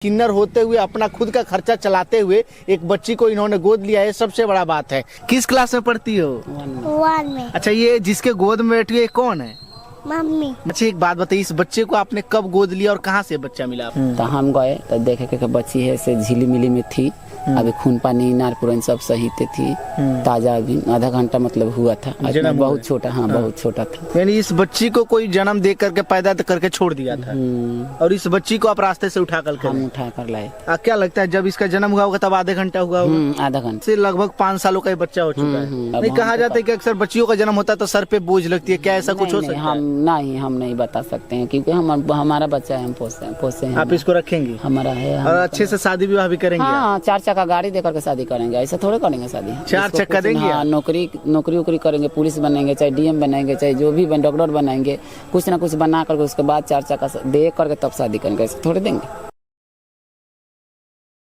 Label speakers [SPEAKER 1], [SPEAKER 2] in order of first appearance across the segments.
[SPEAKER 1] किन्नर होते हुए अपना खुद का खर्चा चलाते हुए एक बच्ची को इन्होंने गोद लिया है, सबसे बड़ा बात है। किस क्लास में पढ़ती हो?
[SPEAKER 2] 1 में।
[SPEAKER 1] अच्छा, ये जिसके गोद में बैठी है कौन है?
[SPEAKER 2] मम्मी।
[SPEAKER 1] अच्छा, एक बात बताइए, इस बच्चे को आपने कब गोद लिया और कहाँ से बच्चा मिला आपको?
[SPEAKER 3] तो हम गए तो देखे कि बच्ची है से झिली मिली में थी। अभी खून पानी नार पुरन सब सही थी। ताजा अभी आधा घंटा मतलब हुआ था। बहुत छोटा, हाँ बहुत छोटा था।
[SPEAKER 1] यानी इस बच्ची को कोई जन्म दे करके पैदा करके छोड़ दिया था और इस बच्ची को आप रास्ते से उठा कर
[SPEAKER 3] हम उठा कर लाए।
[SPEAKER 1] क्या लगता है जब इसका जन्म हुआ होगा तब आधे घंटा हुआ होगा?
[SPEAKER 3] आधा घंटा
[SPEAKER 1] से लगभग 5 सालों का बच्चा हो चुका है। नहीं, कहा जाता है कि अक्सर बच्चियों का जन्म होता है तो सर पे बोझ लगती है, क्या ऐसा कुछ हो सकता है?
[SPEAKER 3] हम नहीं बता सकते हैं क्योंकि हमारा बच्चा है, हम पोसे हैं।
[SPEAKER 1] आप इसको रखेंगे?
[SPEAKER 3] हमारा है।
[SPEAKER 1] और अच्छे से शादी विवाह भी करेंगे?
[SPEAKER 3] हाँ, 4 चक्का गाड़ी देकर के शादी करेंगे, ऐसा थोड़े करेंगे शादी।
[SPEAKER 1] 4 चक्का देंगे?
[SPEAKER 3] हाँ, नौकरी करेंगे, पुलिस बनेंगे, चाहे डीएम बनेंगे, चाहे जो भी डॉक्टर बनाएंगे, कुछ ना कुछ बना करके उसके बाद 4 चक्का दे करके तब शादी करेंगे, ऐसा थोड़े देंगे।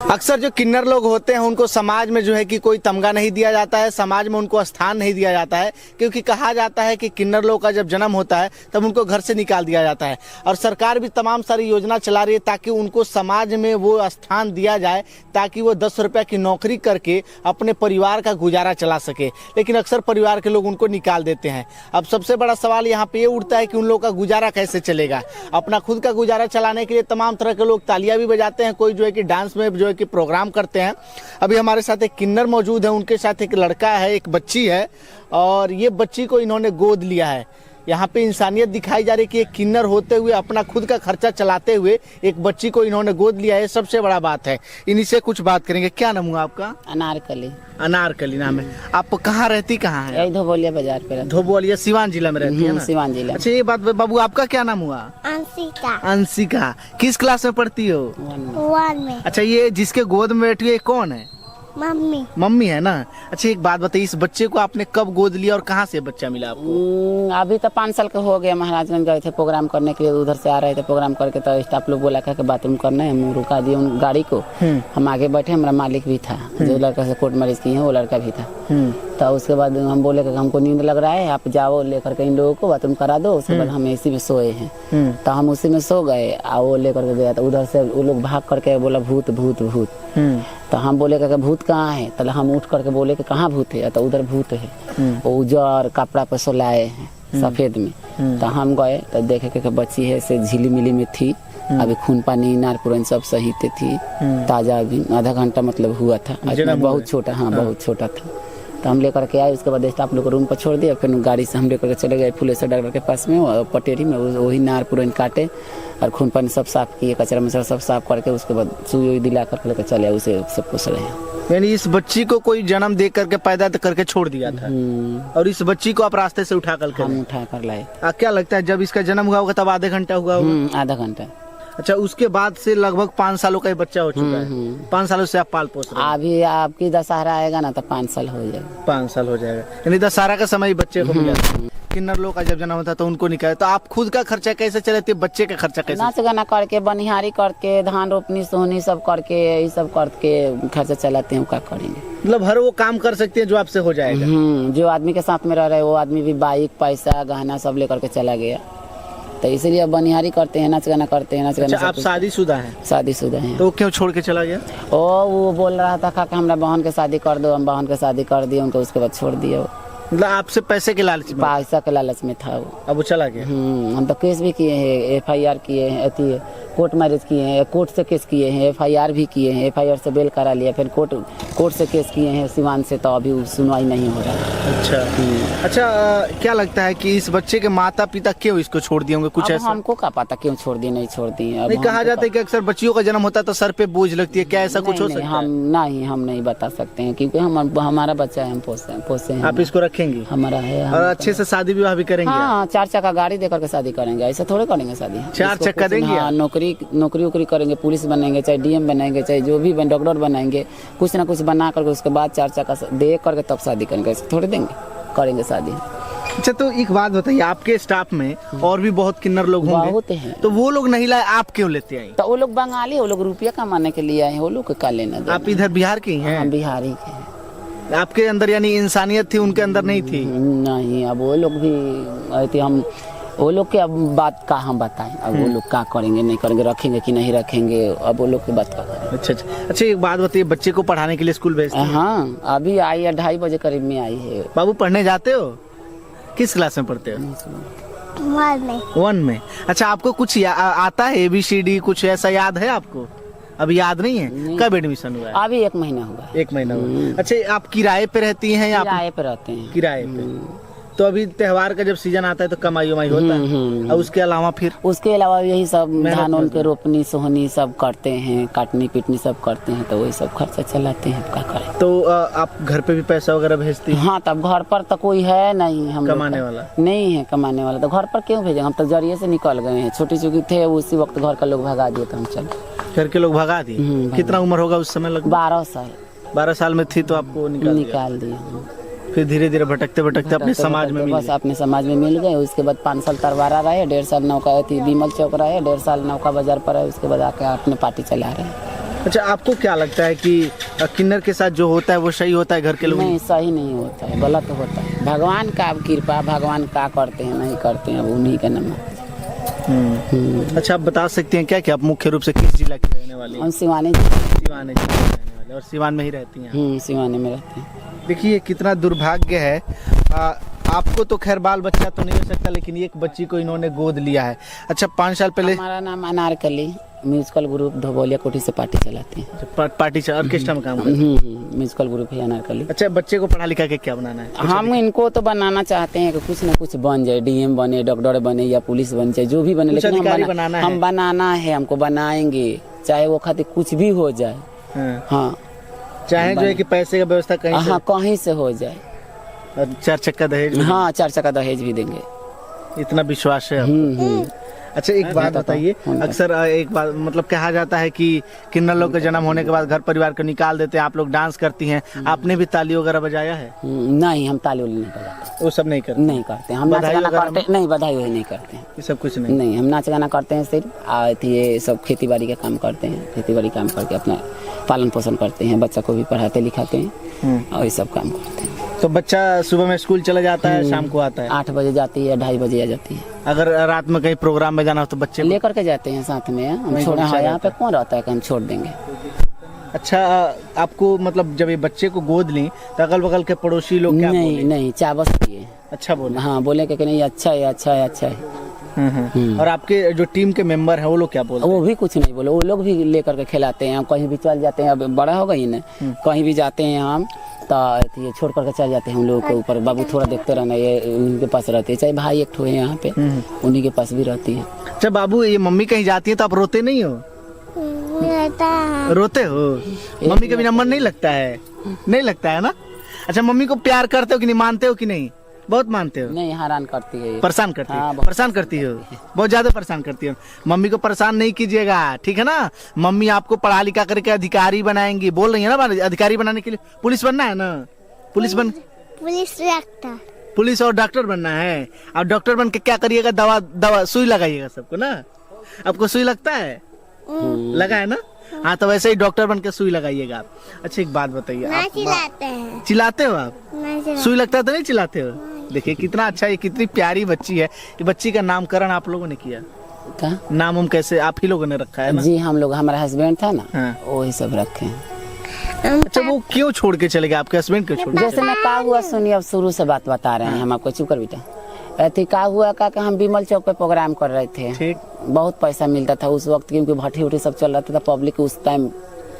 [SPEAKER 1] अक्सर जो किन्नर लोग होते हैं उनको समाज में जो है कि कोई तमगा नहीं दिया जाता है, समाज में उनको स्थान नहीं दिया जाता है, क्योंकि कहा जाता है कि किन्नर लोग का जब जन्म होता है तब उनको घर से निकाल दिया जाता है। और सरकार भी तमाम सारी योजना चला रही है ताकि उनको समाज में वो स्थान दिया जाए, ताकि वो 10 रुपये की नौकरी करके अपने परिवार का गुजारा चला सके। लेकिन अक्सर परिवार के लोग उनको निकाल देते हैं। अब सबसे बड़ा सवाल यहाँ पे ये उठता है कि उन लोग का गुजारा कैसे चलेगा। अपना खुद का गुजारा चलाने के लिए तमाम तरह के लोग तालियां भी बजाते हैं, कोई जो है कि डांस में जो है कि प्रोग्राम करते हैं। अभी हमारे साथ एक किन्नर मौजूद है, उनके साथ एक लड़का है, एक बच्ची है, और ये बच्ची को इन्होंने गोद लिया है। यहाँ पे इंसानियत दिखाई जा रही है कि एक किन्नर होते हुए अपना खुद का खर्चा चलाते हुए एक बच्ची को इन्होंने गोद लिया है, सबसे बड़ा बात है। इन्हीं से कुछ बात करेंगे। क्या नाम हुआ आपका?
[SPEAKER 3] अनारकली।
[SPEAKER 1] अनारकली नाम है। आप कहाँ रहती, कहाँ है?
[SPEAKER 3] धोबोलिया बाजार पे।
[SPEAKER 1] धोबोलिया सिवान जिला में रहती है ना?
[SPEAKER 3] सिवान जिला।
[SPEAKER 1] अच्छा, ये बात बाबू, आपका क्या नाम हुआ?
[SPEAKER 2] अंशिका।
[SPEAKER 1] अंशिका। किस क्लास में पढ़ती हो?
[SPEAKER 2] 1 में।
[SPEAKER 1] अच्छा, ये जिसके गोद में बैठी है कौन है?
[SPEAKER 2] मम्मी।
[SPEAKER 1] मम्मी है ना? अच्छा, एक बात बताइए, इस बच्चे को आपने कब गोद लिया और कहाँ से बच्चा मिला आपको?
[SPEAKER 3] अभी तो 5 साल का हो गया। महाराजगंज गए थे प्रोग्राम करने के लिए, उधर से आ रहे थे प्रोग्राम करके, तो स्टाफ लोग बोला कि बाथरूम करना है, हम रुका दिए उन गाड़ी को। हम आगे बैठे, हमारा मालिक भी था, जो लड़का से कोर्ट मैरिज किए हैं वो लड़का भी था। तो उसके बाद हम बोले कि हमको नींद लग रहा है, आप जाओ लेकर के इन लोगों को बाथरूम करा दो। उसके बाद हम एसी में सोए हैं, तो हम उसी में सो गए। वो लेकर के गया तो उधर से वो लोग भाग करके बोला भूत भूत भूत। तो हम बोले कि भूत कहाँ है? तो हम उठ करके बोले कि कहाँ भूत है? तो उधर भूत है, वो उजर कपड़ा पे सोलाए हैं सफेद में। तो हम गए तो देखे कि बच्ची है से झिली मिली में थी। अभी खून पानी नार पुरन सब सही थी। ताजा अभी आधा घंटा मतलब हुआ था। बहुत छोटा, हाँ बहुत छोटा था। तो हम लेकर के आए, उसके बाद स्टाफ लोग को रूम पर छोड़ दिया। फिर गाड़ी से हम लेकर के चले गए फुलेश्वर डॉक्टर के पास में, और पटेरी में वही नार पुरन काटे और खून पानी सब साफ किए, कचरा मचरा सब साफ करके उसके बाद सुई दिला कर लेकर चले, उसे सब पूछ रहे हैं।
[SPEAKER 1] यानी इस बच्ची को कोई जन्म दे करके पैदा करके छोड़ दिया था और इस बच्ची को आप रास्ते से उठा कर
[SPEAKER 3] हम उठा कर लाए।
[SPEAKER 1] क्या लगता है जब इसका जन्म हुआ होगा तब आधे घंटा हुआ होगा?
[SPEAKER 3] आधा घंटा।
[SPEAKER 1] अच्छा, उसके बाद से लगभग 5 सालों का बच्चा हो चुका है। 5 सालों से आप पाल पोस रहे हैं।
[SPEAKER 3] अभी आपकी दशहरा आएगा ना तो 5 साल हो जाएगा।
[SPEAKER 1] 5 साल हो जाएगा, यानी दशहरा का समय बच्चे को मिला। किन्नर लोग का जब जन्म होता तो उनको निकाले। तो आप खुद का खर्चा कैसे चलाते, बच्चे का खर्चा कैसे?
[SPEAKER 3] नाच गाना करके, बनिहारी करके, धान रोपनी सोहनी सब करके, ये सब करके खर्चा चलाते हैं। क्या करेंगे?
[SPEAKER 1] मतलब हर वो काम कर सकते हैं जो आपसे हो जाएगा।
[SPEAKER 3] जो आदमी के साथ में रह रहे वो आदमी भी बाइक पैसा गहना सब लेकर के चला गया, तो इसीलिए बनिहारी करते हैं, नाच गाना करते हैं। नाच गाना।
[SPEAKER 1] अच्छा, आप शादीशुदा हैं?
[SPEAKER 3] शादीशुदा हैं।
[SPEAKER 1] तो क्यों छोड़ के चला गया?
[SPEAKER 3] वो बोल रहा था कि हमारा बहन के शादी कर दो, हम बहन के शादी कर दिए उनको, उसके बाद छोड़ दिए।
[SPEAKER 1] मतलब आपसे पैसे के लालच में?
[SPEAKER 3] पैसा के लालच में था वो,
[SPEAKER 1] अब वो चला गया।
[SPEAKER 3] हम तो केस भी किए हैं, FIR किए हैं, कोर्ट मैरिज किए हैं, कोर्ट से केस किए हैं, FIR भी किए हैं, FIR से बेल करा लिया, फिर कोर्ट से केस किए हैं सिवान से, तो अभी सुनवाई नहीं हो रहा है।
[SPEAKER 1] अच्छा, क्या लगता है कि इस बच्चे के माता पिता क्यों इसको छोड़ दिए होंगे? कुछ ऐसा
[SPEAKER 3] हमको क्या पता क्यों छोड़ दिए, नहीं छोड़ दिए।
[SPEAKER 1] नहीं, कहा जाता है कि अक्सर बच्चियों का जन्म होता है तो सर पे बोझ लगती है, क्या ऐसा कुछ हो सकता है?
[SPEAKER 3] हम नहीं बता सकते हैं क्योंकि हमारा बच्चा है, हम पोसे हैं।
[SPEAKER 1] आप इसको रखेंगे?
[SPEAKER 3] हमारा है।
[SPEAKER 1] और अच्छे से शादी विवाह भी करेंगे?
[SPEAKER 3] हाँ, 4 चक्का गाड़ी देकर के शादी करेंगे, ऐसा थोड़े करेंगे शादी।
[SPEAKER 1] 4 चक्का देंगे?
[SPEAKER 3] हाँ, नौकरी करेंगे, पुलिस बनेंगे, चाहे डीएम बनेंगे, चाहे जो भी डॉक्टर बनाएंगे, कुछ ना कुछ बना करके उसके बाद 4 चक्का दे करके तब शादी करेंगे, ऐसे थोड़े देंगे, करेंगे शादी।
[SPEAKER 1] अच्छा, तो एक बात बताइए, आपके स्टाफ में और भी बहुत किन्नर लोग होंगे?
[SPEAKER 3] बहुत हैं।
[SPEAKER 1] तो वो लोग नहीं लाए, आप क्यों लेते आए?
[SPEAKER 3] तो वो लोग बंगाली, वो लोग रुपया कमाने के लिए आए, वो लोग का लेना देना।
[SPEAKER 1] आप इधर बिहार के हैं?
[SPEAKER 3] हम बिहारी के हैं।
[SPEAKER 1] आपके अंदर यानी इंसानियत थी, उनके अंदर नहीं थी?
[SPEAKER 3] नहीं, अब वो लोग भी आए थे। हम वो लोग के अब बात का हम बताएं, अब वो लोग क्या करेंगे नहीं करेंगे, रखेंगे कि नहीं रखेंगे, अब वो लोग की बात का करें।
[SPEAKER 1] अच्छा, एक बात बताइए, बच्चे को पढ़ाने के लिए स्कूल भेजते हैं?
[SPEAKER 3] हाँ, अभी आई है 2:30 बजे करीब में आई है।
[SPEAKER 1] बाबू पढ़ने जाते हो? किस क्लास में पढ़ते हो?
[SPEAKER 2] 1 में।
[SPEAKER 1] 1 में। अच्छा, आपको कुछ आता है ABCD, कुछ ऐसा याद है आपको? अभी याद नहीं है? कब एडमिशन हुआ है?
[SPEAKER 3] अभी 1 महीना हुआ।
[SPEAKER 1] 1 महीना हुआ। अच्छा, आप किराए पे रहती हैं या
[SPEAKER 3] किराए पे रहते हैं?
[SPEAKER 1] किराए पे। तो अभी त्योहार का जब सीजन आता है तो कमाई उमाई होता है, और उसके अलावा फिर?
[SPEAKER 3] उसके अलावा यही सब धान उन के रोपनी सोहनी सब करते हैं, काटनी पीटनी सब करते हैं, तो वही सब खर्चा चलाते हैं, क्या करें।
[SPEAKER 1] तो आप घर पे भी पैसा वगैरह भेजती हैं?
[SPEAKER 3] हाँ, तब घर पर तो कोई है नहीं, हम
[SPEAKER 1] कमाने वाला
[SPEAKER 3] नहीं है, कमाने वाला तो घर पर क्यों भेजेंगे, हम तो जरिए से निकल गए हैं, छोटी चुकी थे उसी वक्त घर का लोग भगा दिए तो हम चले।
[SPEAKER 1] घर के लोग भगा दिए? कितना उम्र होगा उस समय? लगभग
[SPEAKER 3] 12 साल।
[SPEAKER 1] 12 साल में थी तो आपको निकाल
[SPEAKER 3] दिया।
[SPEAKER 1] फिर धीरे धीरे भटकते भटकते अपने समाज में
[SPEAKER 3] बस अपने समाज में मिल गए। उसके बाद 5 साल तरवारा रहे, 1.5 साल नौका थी बीमल चौक रहे, 1.5 साल नौका बाजार पर रहे, उसके बाद आके अपने पार्टी चला रहे हैं।
[SPEAKER 1] अच्छा, आपको क्या लगता है कि किन्नर के साथ जो होता है वो सही होता है? घर के लोग
[SPEAKER 3] नहीं, सही नहीं होता है, गलत होता है। भगवान का अब कृपा, भगवान का करते हैं नहीं करते हैं, अब उन्हीं का नाम।
[SPEAKER 1] अच्छा, आप बता सकते हैं क्या कि आप मुख्य रूप से किस जिला की रहने वाली हैं?
[SPEAKER 3] हम सिवानी
[SPEAKER 1] जिला के रहने वाले, और सिवान में ही रहती हैं?
[SPEAKER 3] सिवानी में रहते हैं।
[SPEAKER 1] देखिए कितना दुर्भाग्य है। आपको तो खैर बाल बच्चा तो नहीं हो सकता, लेकिन एक बच्ची को इन्होंने गोद लिया है। अच्छा, 5 साल पहले।
[SPEAKER 3] हमारा नाम अनारकली, म्यूजिकल ग्रुप धोबोलिया कोठी से पार्टी चलाते हैं।
[SPEAKER 1] पार्टी ऑर्केस्ट्रा में काम करते हैं?
[SPEAKER 3] म्यूजिकल ग्रुप है अनारकली।
[SPEAKER 1] अच्छा, बच्चे को पढ़ा लिखा के क्या बनाना है?
[SPEAKER 3] हम इनको तो बनाना चाहते हैं कि कुछ न कुछ बन जाए, DM बने, डॉक्टर बने या पुलिस बन जाए, जो भी बने, लेकिन हम बनाना है, हमको बनाएंगे, चाहे वो खातिर कुछ भी हो जाए। हाँ,
[SPEAKER 1] चाहे जो है कि पैसे का व्यवस्था
[SPEAKER 3] कहीं से हो जाए,
[SPEAKER 1] और 4 चक्का दहेज।
[SPEAKER 3] हाँ, 4 चक्का दहेज भी देंगे,
[SPEAKER 1] इतना विश्वास है। अच्छा, एक बात बताइए, अक्सर एक बात मतलब कहा जाता है कि किन्नर लोग के जन्म होने के बाद घर परिवार को निकाल देते हैं, आप लोग डांस करती हैं, आपने भी ताली वगैरह बजाया है?
[SPEAKER 3] नहीं, हम ताली नहीं बजाते,
[SPEAKER 1] वो सब नहीं करते?
[SPEAKER 3] नहीं करते हम। नाच गाना करते नहीं, बधाई वही नहीं करते हैं,
[SPEAKER 1] ये सब कुछ नहीं।
[SPEAKER 3] हम नाच गाना करते हैं सिर्फ, ये सब खेती बाड़ी का काम करते हैं, खेती बाड़ी काम करके अपना पालन पोषण करते हैं, बच्चा को भी पढ़ाते लिखाते हैं, और ये सब काम करते हैं।
[SPEAKER 1] तो बच्चा सुबह में स्कूल चला जाता है, शाम को आता है?
[SPEAKER 3] 8 बजे जाती है, 2:30 बजे आ जाती है।
[SPEAKER 1] अगर रात में कहीं प्रोग्राम में जाना हो तो बच्चे
[SPEAKER 3] लेकर के जाते हैं साथ में, हम छोड़े हैं, यहाँ पे कौन रहता है कि हम छोड़ देंगे।
[SPEAKER 1] अच्छा, आपको मतलब जब ये बच्चे को गोद ली तो अगल बगल के पड़ोसी लोग क्या बोले?
[SPEAKER 3] नहीं, चाबस दिए।
[SPEAKER 1] अच्छा बोले? हाँ,
[SPEAKER 3] बोले कि नहीं, अच्छा है, अच्छा है, अच्छा है।
[SPEAKER 1] और आपके जो टीम के मेंबर हैं वो लोग क्या बोलते हैं?
[SPEAKER 3] वो भी कुछ नहीं बोले, वो लोग भी लेकर के खिलाते हैं। हम कहीं भी चल जाते हैं, अब बड़ा हो गई ना, कहीं भी जाते हैं हम तो ये छोड़ करके चल जाते हैं हम लोगों के ऊपर, बाबू थोड़ा देखते रहना, ये उनके पास रहते हैं, चाहे भाई एक ठो है यहाँ पे, उन्हीं के पास भी रहती है।
[SPEAKER 1] अच्छा बाबू, ये मम्मी कहीं जाती है तो आप रोते नहीं हो? रोते हो? मम्मी का बिना मन नहीं लगता है? नहीं लगता है ना? अच्छा, मम्मी को प्यार करते हो कि नहीं, मानते हो कि नहीं? बहुत मानते हो?
[SPEAKER 3] नहीं, हैरान करती है,
[SPEAKER 1] परेशान करती है। परेशान करती हो, बहुत ज्यादा परेशान करती हो। मम्मी को परेशान नहीं कीजिएगा, ठीक है ना? मम्मी आपको पढ़ा लिखा करके अधिकारी बनाएंगी, बोल रही है ना, अधिकारी बनाने के लिए पुलिस बनना है ना? पुलिस
[SPEAKER 2] डॉक्टर,
[SPEAKER 1] पुलिस और डॉक्टर बनना है। और डॉक्टर बन के क्या करिएगा? दवा सुई लगाइएगा सबको ना? आपको सुई लगता है? लगा है ना? हाँ, तो वैसे ही डॉक्टर बन के सुई लगाइएगा आप। अच्छा, एक बात बताइए,
[SPEAKER 2] चिल्लाते हैं?
[SPEAKER 1] चिल्लाते हो आप? सुई लगता है तो नहीं चिल्लाते हो? देखिए कितना अच्छा, ये कितनी प्यारी बच्ची है। ये बच्ची का नामकरण आप लोगों ने किया? नाम कैसे आप ही लोगों ने रखा है ना?
[SPEAKER 3] जी, हम लोग, हमारा हस्बैंड था ना,
[SPEAKER 1] हाँ,
[SPEAKER 3] वही सब रखे हैं।
[SPEAKER 1] अच्छा, वो क्यों छोड़ के चले गए? आपके हस्बैंड क्यों छोड़?
[SPEAKER 3] जैसे मैं का हुआ सुनिए, अब शुरू से बात बता रहे हैं हम आपको, चुप कर बेटा। ऐसे का हुआ का हम बीमल चौक पे प्रोग्राम कर रहे थे, ठीक, बहुत पैसा मिलता था उस वक्त, क्योंकि भट्टी उठी सब चल रहा था, पब्लिक उस टाइम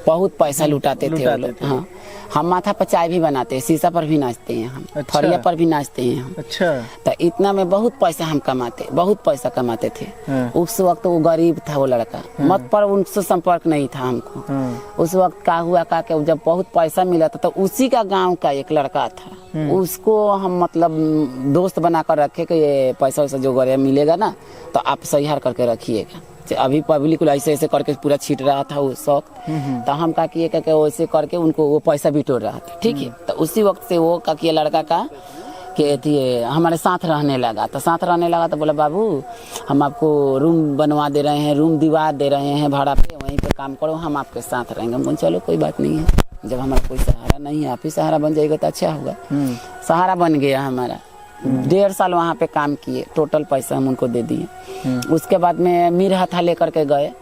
[SPEAKER 3] बहुत पैसा लुटाते थे वो लोग। हाँ, हम माथा पर चाय भी बनाते हैं, शीशा पर भी नाचते हैं हम,
[SPEAKER 1] अच्छा,
[SPEAKER 3] फरिया पर भी नाचते हैं हम।
[SPEAKER 1] अच्छा,
[SPEAKER 3] तो इतना में बहुत पैसा हम कमाते, बहुत पैसा कमाते थे।
[SPEAKER 1] हाँ,
[SPEAKER 3] उस वक्त वो गरीब था वो लड़का, हाँ, मत पर उनसे संपर्क नहीं था हमको। हाँ, उस वक्त का हुआ का के जब बहुत पैसा मिला था तो उसी का गांव का एक लड़का था, उसको हम मतलब दोस्त बनाकर रखे कि ये पैसा वैसा जो गरीब मिलेगा ना तो आप सही हार करके रखिएगा। अभी पब्लिक ऐसे ऐसे करके पूरा छीट रहा था उस वक्त, तो हम का किए करके वैसे करके उनको वो पैसा बिटोर रहा था, ठीक है। तो उसी वक्त से वो का किया लड़का का कि हमारे साथ रहने लगा, तो साथ रहने लगा तो बोला बाबू हम आपको रूम बनवा दे रहे हैं, रूम दिवा दे रहे हैं भाड़ा पे, वहीं पे काम करो, हम आपके साथ रहेंगे। हम बोले चलो कोई बात नहीं है, जब हमारा कोई सहारा नहीं है, आप ही सहारा बन जाएगा तो अच्छा होगा। सहारा बन गया हमारा, 1.5 साल वहाँ पे काम किए, टोटल पैसा हम उनको दे दिए। उसके बाद में मीरहथा लेकर के गए,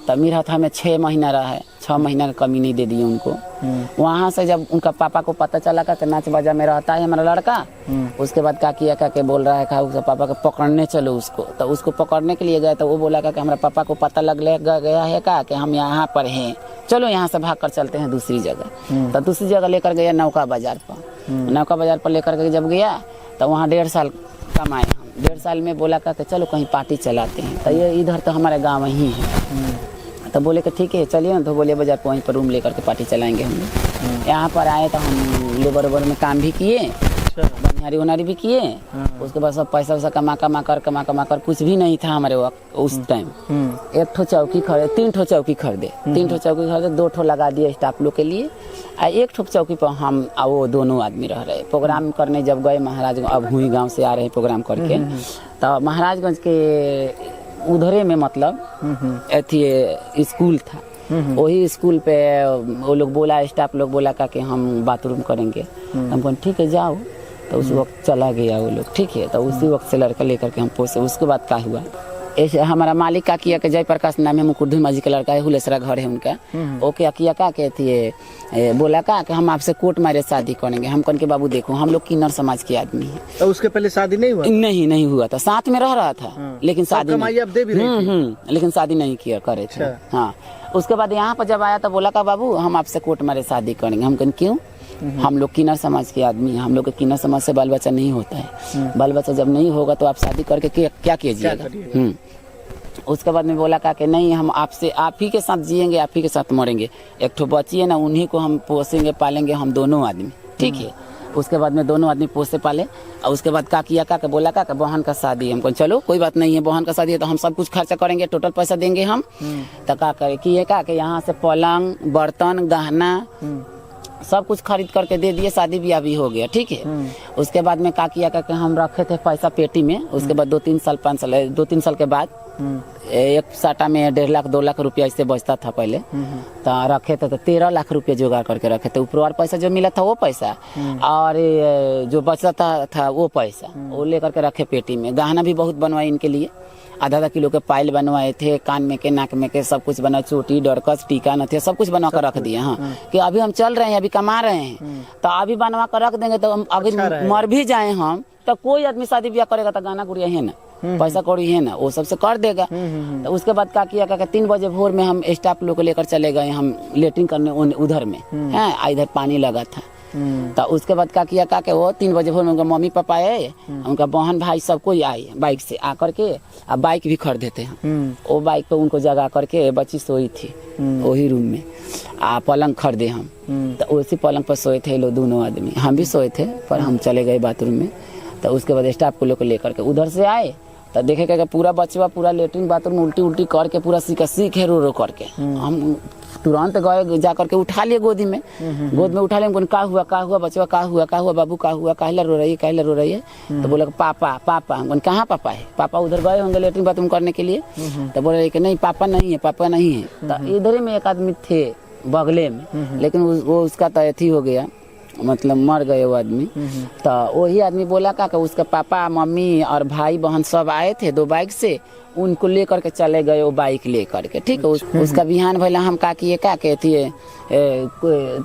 [SPEAKER 3] तब मीरहथा में 6 महीना रहा, 6 महीना का कमी नहीं दे दिए उनको। वहाँ से जब उनका पापा को पता चला कि नाच बाजा में रहता है हमारा लड़का, उसके बाद क्या किया क्या बोल रहा है उसके पापा को पकड़ने चलो उसको। तो उसको पकड़ने के लिए गए तो वो बोला कि हमारा पापा को पता लग गया है कि हम यहाँ पर हैं, चलो यहाँ से भाग कर चलते हैं दूसरी जगह। तो दूसरी जगह लेकर गया नौका बाजार पर। नौका बाजार पर लेकर के जब गया तो वहाँ 1.5 साल कमाए हम। 1.5 साल में बोला कि चलो कहीं पार्टी चलाते हैं, तो ये इधर तो हमारे गाँव ही है। तो बोले कि ठीक है चलिए ना, तो बोले बाजार पर वहीं पर रूम लेकर के पार्टी चलाएंगे हम लोग। यहाँ पर आए तो हम लेबर वेबर में काम भी किए, बनिहारी उनारी भी किए। उसके बाद सब पैसा वैसा कमा कमा कर कुछ भी नहीं था हमारे वक्त उस टाइम। 1 ठो चौकी खरीदे, 3 ठो चौकी खरीदे, 3 ठो चौकी खरीदे, 2 ठो लगा दिए स्टाफ लोग के लिए, और 1 ठो चौकी पर हम वो दोनों आदमी रह रहे। प्रोग्राम करने जब गए महाराजगंज, अब हुई गाँव से आ रहे प्रोग्राम करके, तो महाराजगंज के उधरे में मतलब अथी स्कूल था, वही स्कूल पे वो लोग बोला, स्टाफ लोग बोला कि हम बाथरूम करेंगे। हम कहें ठीक है जाओ, तो उस वक्त चला गया वो लोग, ठीक है। तो उसी वक्त से लड़का लेकर के हम पोसे। उसके बाद क्या हुआ, ऐसे हमारा मालिक का किया कि जयप्रकाश नाम है, मुकुट माझी का लड़का है, हुलेसरा घर है उनका। वो क्या किया क्या कहती है, बोला का कि हम आपसे कोर्ट मैरिज शादी करेंगे। हम कन के बाबू देखो हम लोग किन्नर समाज के आदमी हैं।
[SPEAKER 1] तो उसके पहले शादी नहीं हुआ? नहीं
[SPEAKER 3] हुआ था, साथ में रह रहा था, लेकिन शादी लेकिन शादी नहीं किया करे थे। हाँ, उसके बाद यहाँ पर जब आया तो बोला का बाबू हम आपसे कोर्ट मैरिज शादी करेंगे। हम कन क्यों, हम लोग किन्नर समाज के आदमी हैं, हम लोग के किन्नर समाज से बाल बच्चा नहीं होता है। बाल बच्चा जब नहीं होगा तो आप शादी करके क्या कीजिएगा। उसके बाद में बोला कि नहीं, हम आपसे आप ही के साथ जिएंगे, आप ही के साथ मरेंगे। 1 ठो बच्ची है ना, उन्हीं को हम पोसेंगे पालेंगे हम दोनों आदमी, ठीक है। उसके बाद में दोनों आदमी पोसे पाले। और उसके बाद क्या किया क्या बोला का बहन का शादी। हमको चलो कोई बात नहीं है, बहन का शादी है तो हम सब कुछ खर्चा करेंगे, टोटल पैसा देंगे हम। तो क्या करे किए का यहाँ से पलंग बर्तन गहना सब कुछ खरीद करके दे दिए, शादी ब्याह भी हो गया, ठीक है। उसके बाद में क्या किया कि हम रखे थे पैसा पेटी में। उसके बाद 2-3 साल 5 साल 2-3 साल के बाद एक साटा में 1.5 लाख 2 लाख रुपया इससे बचता था पहले। तो रखे थे तो 13 लाख रुपया जुगाड़ करके रखे थे। ऊपर पैसा जो मिला था वो पैसा और जो बचता था वो पैसा वो लेकर के रखे पेटी में। गहना भी बहुत बनवाए इनके लिए, आधा किलो के पायल बनवाए थे, कान में के नाक में के सब कुछ बना, चोटी डरकस टीका न थे, सब कुछ बनवा कर रख दिए। हाँ, कि अभी हम चल रहे हैं, अभी कमा रहे हैं, तो अभी बनवा कर रख देंगे तो हम अगर मर भी जाए हम तो कोई आदमी शादी ब्याह करेगा तो गाना गुड़िया है ना, पैसा कौड़ी है ना, वो सबसे कर देगा। तो उसके बाद क्या किया क्या 3 बजे भोर में हम स्टाफ लोग को लेकर चले गए हम लेटरिंग करने उधर में है, इधर पानी लगा था। तो उसके बाद क्या किया क्या वो 3 बजे भोर में उनका मम्मी पापा आए, उनका बहन भाई सब कोई आए बाइक से आकर के, अब बाइक भी खरीदे थे हम। वो बाइक पे उनको जगा करके बच्ची सोई थी वही रूम में, पलंग खरीदे हम। तो उसी पलंग पर सोए थे लोग दोनों आदमी, हम भी सोए थे पर हम चले गए बाथरूम में। तो उसके बाद स्टाफ को लेकर लेकर के उधर से आए तो देखे क्या पूरा बचवा पूरा लेटरिन बाथरूम उल्टी करके पूरा सीख है रो करके। हम तुरंत गए जा करके उठा लिए गोद में उठा लिए। का हुआ बचवा, का हुआ बाबू, का हुआ, काहेला रो रही है। तो बोला पापा। हम कहाँ पापा है, पापा उधर गए होंगे लेटरिन बाथरूम करने के लिए। तो बोल रहे कि नहीं पापा नहीं है। तो इधर में एक आदमी थे बगले में, लेकिन वो उसका तो अथी हो गया, मतलब मर गए वो आदमी। तो वही आदमी बोला का उसका पापा मम्मी और भाई बहन सब आए थे 2 बाइक से, उनको लेकर के चले गए वो बाइक लेकर के, ठीक है। उसका बिहान भला हम का किए क्या कहती है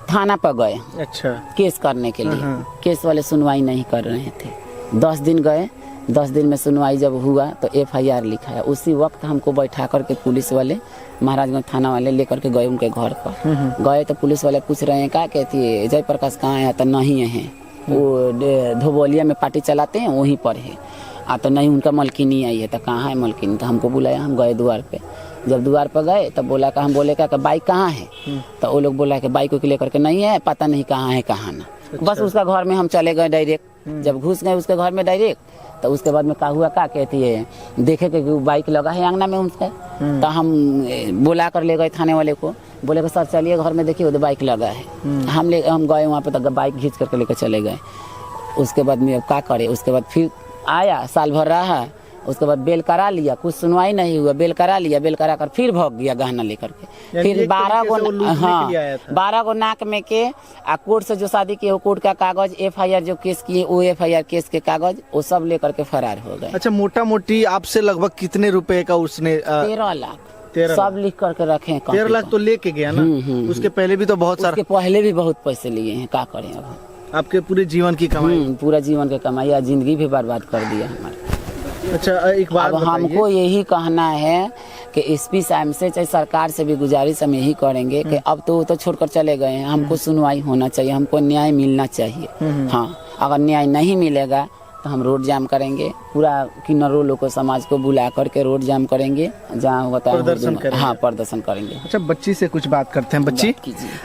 [SPEAKER 3] थाना पर गए, अच्छा, केस करने के लिए। केस वाले सुनवाई नहीं कर रहे थे। 10 दिन गए, 10 दिन में सुनवाई जब हुआ तो FIR लिखा है। उसी वक्त हमको बैठा करके पुलिस वाले महाराजगंज थाना वाले लेकर के गए उनके घर पर। गए तो पुलिस वाले पूछ रहे हैं क्या कहती है जयप्रकाश कहाँ है, तो नहीं है, वो धोबोलिया में पार्टी चलाते हैं वहीं पर है। तो नहीं उनका मलकिनी आई है। तो कहाँ है मलकिनी, तो हमको बुलाया, हम गए द्वार पे। जब द्वार पर गए तब बोला का हम बोले का बाइक कहाँ है। तो वो लोग बोला कि बाइक को लेकर के नहीं है, पता नहीं कहाँ है कहाँ ना। बस उसका घर में हम चले गए डायरेक्ट। जब घुस गए उसके घर में डायरेक्ट, तो उसके बाद में क्या हुआ क्या कहती है देखे कि बाइक लगा है आंगना में उनका। तो हम बुला कर ले गए थाने वाले को, बोले कि सर चलिए घर में देखिए उधर बाइक लगा है। हम गए वहाँ पे, तो बाइक खींच करके लेकर चले गए। उसके बाद में अब क्या करे, उसके बाद फिर आया, साल भर रहा, उसके बाद बेल करा लिया, कुछ सुनवाई नहीं हुआ, बेल करा लिया, बेल करा कर फिर भाग गया गहना लेकर के। फिर 12 गो, हाँ 12 गो नाक में के आ कोर्ट से जो शादी किए वो कोर्ट का कागज, FIR जो केस किए वो FIR केस के कागज वो सब लेकर के फरार हो गए।
[SPEAKER 1] अच्छा, मोटा मोटी आपसे लगभग कितने रुपए का उसने
[SPEAKER 3] 13 लाख सब लिख करके रखे हैं।
[SPEAKER 1] 13 लाख तो लेके गया ना। उसके पहले भी तो बहुत सारा,
[SPEAKER 3] उसके पहले भी बहुत पैसे लिए हैं, क्या करें अब।
[SPEAKER 1] आपके पूरे जीवन की कमाई,
[SPEAKER 3] पूरा जीवन की कमाई या जिंदगी भी बर्बाद कर दिया हमारे।
[SPEAKER 1] अच्छा, एक बात
[SPEAKER 3] अब हमको यही कहना है कि SP साहब से चाहे सरकार से भी गुजारिश हम यही करेंगे कि अब तो वो तो छोड़कर चले गए हैं, हमको सुनवाई होना चाहिए, हमको न्याय मिलना चाहिए। हाँ, अगर न्याय नहीं मिलेगा तो हम रोड जाम करेंगे, पूरा किन्नरों लोग को समाज को बुला करके रोड जाम करेंगे, जहाँ होता है
[SPEAKER 1] प्रदर्शन करेंगे।
[SPEAKER 3] हाँ, प्रदर्शन करेंगे।
[SPEAKER 1] अच्छा, बच्ची से कुछ बात करते हैं। बच्ची,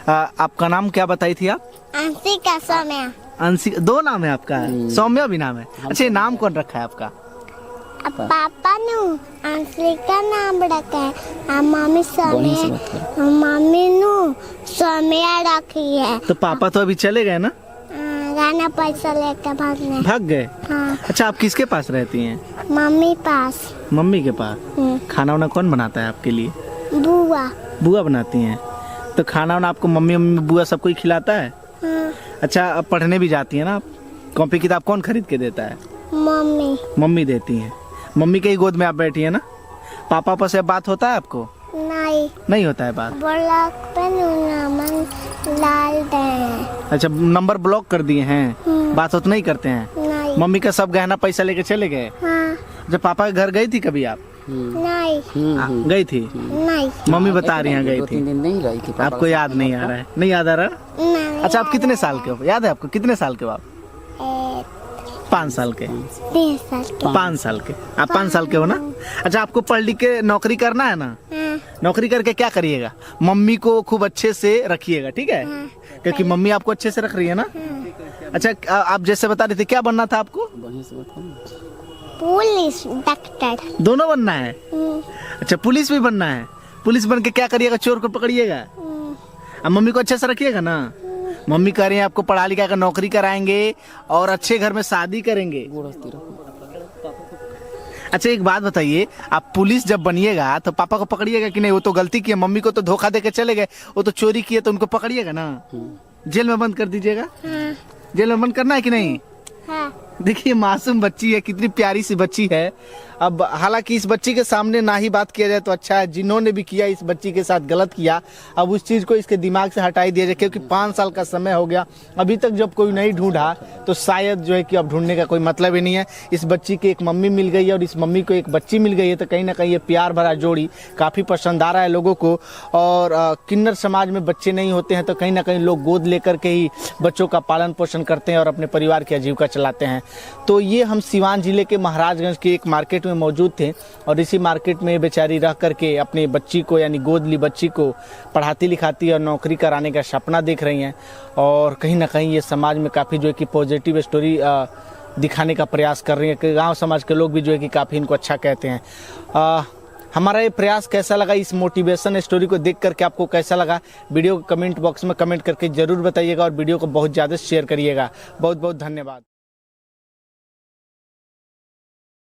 [SPEAKER 1] आपका नाम क्या बताई थी आप?
[SPEAKER 2] अंशिका सौम्या।
[SPEAKER 1] अंशिका, 2 नाम है आपका? सौम्या भी नाम है। अच्छा, ये नाम कौन रखा है आपका?
[SPEAKER 2] अब पापा ने अंशिका नाम रखा है, अब मम्मी सौम्या, मम्मी नु सौम्या रखी है।
[SPEAKER 1] तो पापा तो अभी चले गए ना?
[SPEAKER 2] गाना पैसा लेकर
[SPEAKER 1] भाग गए।
[SPEAKER 2] हाँ।
[SPEAKER 1] अच्छा, आप किसके पास रहती हैं?
[SPEAKER 2] मम्मी पास।
[SPEAKER 1] मम्मी के पास। खाना वाना कौन बनाता है आपके लिए?
[SPEAKER 2] बुआ।
[SPEAKER 1] बुआ बनाती हैं। तो खाना वाना आपको मम्मी बुआ सब कोई खिलाता है?
[SPEAKER 2] हाँ।
[SPEAKER 1] अच्छा, अब पढ़ने भी जाती है ना आप? कॉपी किताब कौन खरीद के देता है?
[SPEAKER 2] मम्मी।
[SPEAKER 1] मम्मी देती हैं। मम्मी के ही गोद में आप बैठी है ना? पापा से बात होता है आपको? नहीं होता है बात।
[SPEAKER 2] ब्लॉक पे नंबर डाल दे।
[SPEAKER 1] अच्छा, नंबर ब्लॉक कर दिए हैं, बात होता नहीं करते हैं?
[SPEAKER 2] नहीं।
[SPEAKER 1] मम्मी का सब गहना पैसा लेके चले गए?
[SPEAKER 2] हाँ।
[SPEAKER 1] जब पापा के घर गई थी कभी आप?
[SPEAKER 2] नहीं।
[SPEAKER 1] गई थी?
[SPEAKER 2] नहीं।
[SPEAKER 1] मम्मी बता रही हैं गई थी।
[SPEAKER 3] 2-3 दिन नहीं रही थी।
[SPEAKER 1] आपको याद नहीं आ रहा है? नहीं याद आ रहा?
[SPEAKER 2] नहीं।
[SPEAKER 1] अच्छा, आप कितने साल के हो? याद है आपको? कितने साल के हो आप? 5 साल के?
[SPEAKER 2] 3 साल के।
[SPEAKER 1] 5 साल के। आप 5 साल के हो ना? अच्छा, आपको पढ़ लिख के नौकरी करना है ना? नौकरी करके क्या करिएगा? मम्मी को खूब अच्छे से रखिएगा, ठीक है? क्योंकि मम्मी आपको अच्छे से रख रही है ना। अच्छा, आप जैसे बता रहे थे, क्या बनना था आपको?
[SPEAKER 2] Police, doctor.
[SPEAKER 1] दोनों बनना है? अच्छा, पुलिस भी बनना है। पुलिस बन के क्या करिएगा? चोर को पकड़िएगा। अब मम्मी को अच्छे से रखिएगा ना। मम्मी कह रही है आपको पढ़ा लिखा कर नौकरी कराएंगे और अच्छे घर में शादी करेंगे। अच्छा, एक बात बताइए, आप पुलिस जब बनिएगा तो पापा को पकड़िएगा कि नहीं? वो तो गलती की है, मम्मी को तो धोखा देके चले गए, वो तो चोरी किए, तो उनको पकड़िएगा ना? जेल में बंद कर दीजिएगा? जेल में बंद करना है कि नहीं? देखिए, मासूम बच्ची है, कितनी प्यारी सी बच्ची है। अब हालांकि इस बच्ची के सामने ना ही बात किया जाए तो अच्छा है। जिन्होंने भी किया इस बच्ची के साथ गलत किया, अब उस चीज़ को इसके दिमाग से हटाई दिया जाए, क्योंकि 5 साल का समय हो गया, अभी तक जब कोई नहीं ढूंढा तो शायद जो है कि अब ढूंढने का कोई मतलब ही नहीं है। इस बच्ची की एक मम्मी मिल गई है और इस मम्मी को एक बच्ची मिल गई है, तो कहीं ना कहीं ये प्यार भरा जोड़ी काफ़ी पसंद आ रहा है लोगों को। और किन्नर समाज में बच्चे नहीं होते हैं तो कहीं ना कहीं लोग गोद लेकर के ही बच्चों का पालन पोषण करते हैं और अपने परिवार की आजीविका चलाते हैं। तो ये हम सिवान जिले के महाराजगंज के एक मार्केट में मौजूद थे और इसी मार्केट में बेचारी रह करके अपनी बच्ची को, यानी गोद ली बच्ची को पढ़ाती लिखाती और नौकरी कराने का सपना देख रही हैं। और कहीं ना कहीं ये समाज में काफ़ी जो है कि पॉजिटिव स्टोरी दिखाने का प्रयास कर रही है कि गांव समाज के लोग भी जो है कि काफ़ी इनको अच्छा कहते हैं। हमारा ये प्रयास कैसा लगा, इस मोटिवेशन स्टोरी को देख करके आपको कैसा लगा, वीडियो को कमेंट बॉक्स में कमेंट करके ज़रूर बताइएगा और वीडियो को बहुत ज़्यादा शेयर करिएगा। बहुत बहुत धन्यवाद।